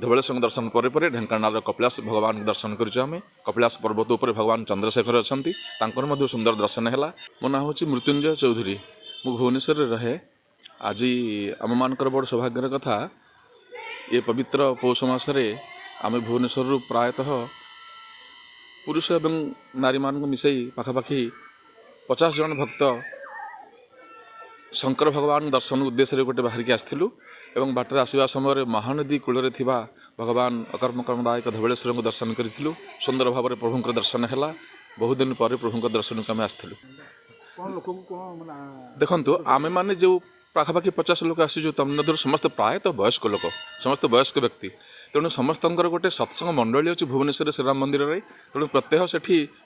धवलेश्वर दर्शन पर ढेंकानाल कपिलास भगवान दर्शन करें कपिलास पर्वत उपर भगवान चंद्रशेखर अच्छा सुंदर दर्शन है। मो ना हूँ मृत्युंजय चौधरी मु भुवनेश्वर रहे। आज आम मानकर बड़ सौभाग्यर कथा ये पवित्र पौष मसरे आम भुवनेश्वर प्रायतः पुरुष एवं नारी मान मिसई पाखापाखि 50 जन भक्त शंकर भगवान दर्शन उद्देश्य गोटे बाहरिकी आसलु एवं बाटर आसवा समय महानदी कूल थिबा भगवान अकर्मकर्मदायक धवलेश्वर को दर्शन करूँ। सुंदर भाव में प्रभुंर दर्शन है। बहुत दिन पर प्रभुंर दर्शन को आम आसलु। देखु आमे माने जो पाखापाखि 50 लोक आसीचु तमध्य समस्त प्रायतः वयस्क लोक समस्त वयस्क व्यक्ति तेणु समस्त गोटे सत्संग मंडली अच्छी भुवनेश्वर श्रीराम मंदिर में तेणु प्रत्यह से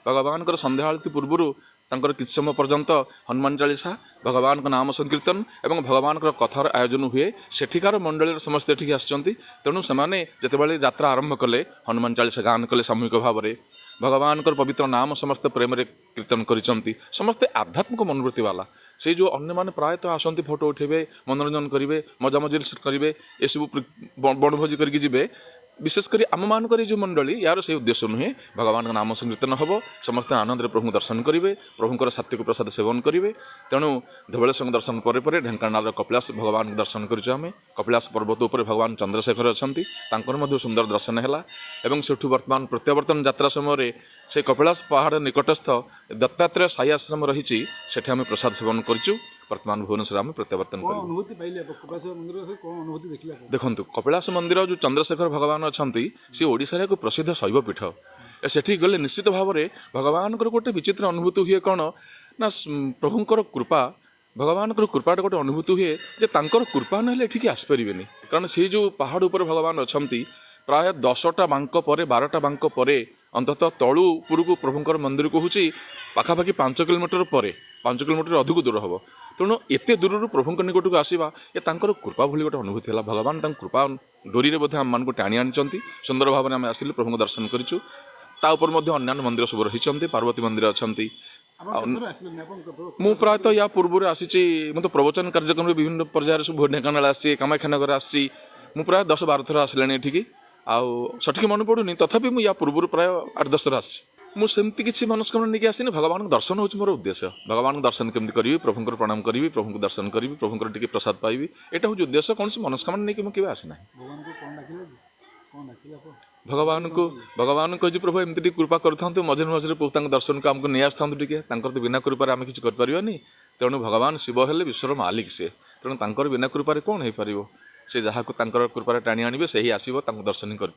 भगवान संध्या आलती पूर्व तांकर किछ समय पर्यंत हनुमान चालीसा भगवान का नाम संकीर्तन एवं भगवान कथार आयोजन हुए। सेठिकार मंडली समस्ते एठिक आसचंती तेणु सेमाने जेतेबेले यात्रा आरंभ कले हनुमान चालीसा गान कले सामूहिक भाव में भगवान पवित्र नाम समस्त प्रेम कीर्तन करिसंती। समस्ते आध्यात्मिक मनोवृत्ति वाला से जो अन्य माने प्रायतः आसंती फोटो उठेबे मनोरंजन करेंगे मजा मजिल करेंगे ये सब बणभोजी करके जिबे। विशेषकर आम मानक जो मंडली यार से उद्देश्य नुहे भगवान का नाम संकीर्तन हम समस्त आनंद प्रभु दर्शन करेंगे प्रभुंर सात्विक प्रसाद सेवन करेंगे। तेणु धवलेश्वर दर्शन पर ढेंकानाल कपिलास भगवान दर्शन करें कपिलास पर्वत उपर भगवान चंद्रशेखर अच्छा सुंदर दर्शन है। एवं सेठू वर्तमान प्रत्यावर्तन यात्रा समय से कपिलास पहाड़ निकटस्थ दत्तात्रेय साई आश्रम रही सेठी आम प्रसाद सेवन करूँ। वर्तमान भुवनेश्वर आम प्रत्यावर्तन देखु कपिलास मंदिर जो चंद्रशेखर भगवान अच्छा सी ओडिशार एक प्रसिद्ध शैवपीठ सेठी गले निश्चित भाव में भगवान गोटे विचित्र अनुभूति हुए कौन ना प्रभुंर कृपा भगवान कृपाटा गोटे अनुभूति हुए जे तांकर कृपा ना एठिक आसपारे कारण से जो पहाड़ उपर भगवान अच्छा प्राय 10टा बांक पर 12टा बांक पर अंततः तलू उपरकू प्रभुंर मंदिर को हूँ पाखापाखि 5 किलोमीटर पर 5 किलोमीटर अधिक दूर हम तेणु एत दूर प्रभु निकट को आसवा ये तांकर कृपा भली गोटे अनुभूति है। भगवान कृपा डोरी में आम मान टाणी आनी सुंदर भाव में आम आसिलु प्रभु दर्शन करूँ। तापर अन्य मंदिर सब रही पार्वती मंदिर अच्छा मु प्रायतः या पूर्व आसी मत प्रवचन कार्यक्रम में विभिन्न पर्यायर सब ढेंकानाल आसी कामाख्यानगर आसी मु प्राय 10-12 थर आसिलानी एठिकी आउ सठिक मन पड़ूनी तथापि मु या पूर्व प्राय 8-10 थर आसी मुझे किसी मनस्कामना नहीं आसनी भगवान दर्शन हूँ मोर उद्देश्य भगवान दर्शन केमती करी प्रभुंर प्रणाम करी प्रभु दर्शन करी प्रभुंर टी प्रसाद पाइबी यहाँ हूँ उद्देश्य कौन सी मनस्कामना नहीं मुझे आसना भगवान कही प्रभु एमती कृपा करता मझे मझे दर्शन को आमको नहीं आसता तो बिना कृपार आम किसी करें तेणु भगवान शिव हेले विश्वर मालिक सी तेणु बिना कृपार कौन हो पार से जहाँ को कृपार टाणी आने से ही आसो दर्शन कर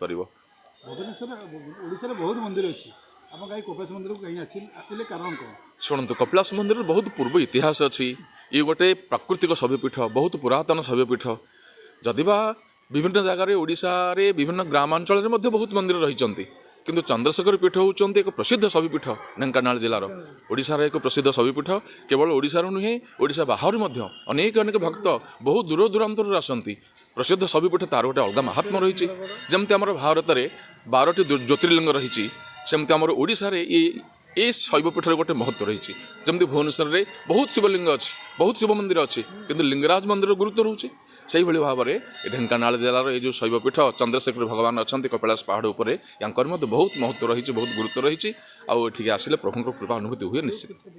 बहुत मंदिर अच्छी कपिलास मंदिर को कारण कौन शुणु कपिलास मंदिर बहुत पूर्व इतिहास अच्छी ये गोटे प्राकृतिक शैवपीठ बहुत पुरातन शैवपीठ जदिबा विभिन्न जगार ओडिशा रे विभिन्न ग्रामांचल में बहुत मंदिर रही किंतु चंद्रशेखर पीठ होती एक प्रसिद्ध शैवपीठ ढेंकानाल जिलार ओडिशार एक प्रसिद्ध शैवपीठ केवल ओडिशार नुहे ओडिशा बाहर अनेक अनेक भक्त बहुत दूर दूरांतर आसती प्रसिद्ध शैवपीठ तार गोटे अलग महात्मा रही जमती आम भारत में 12टी ज्योतिर्लिंग रही सेमती आम ओडिशा ये शैवपीठर गोटे महत्व रही जमती भुवनेश्वर में बहुत शिवलिंग अच्छी बहुत शिव मंदिर अच्छी किंतु लिंगराज मंदिर गुरुत्व रोचे से भाव में ढेंकानाल जिलार ये जो शैवपीठ चंद्रशेखर भगवान अच्छा कपिलास पहाड़ उपर या बहुत महत्व रही बहुत गुरुत्व रही आसिले प्रभुंर कृपा अनुभूति हुए निश्चित।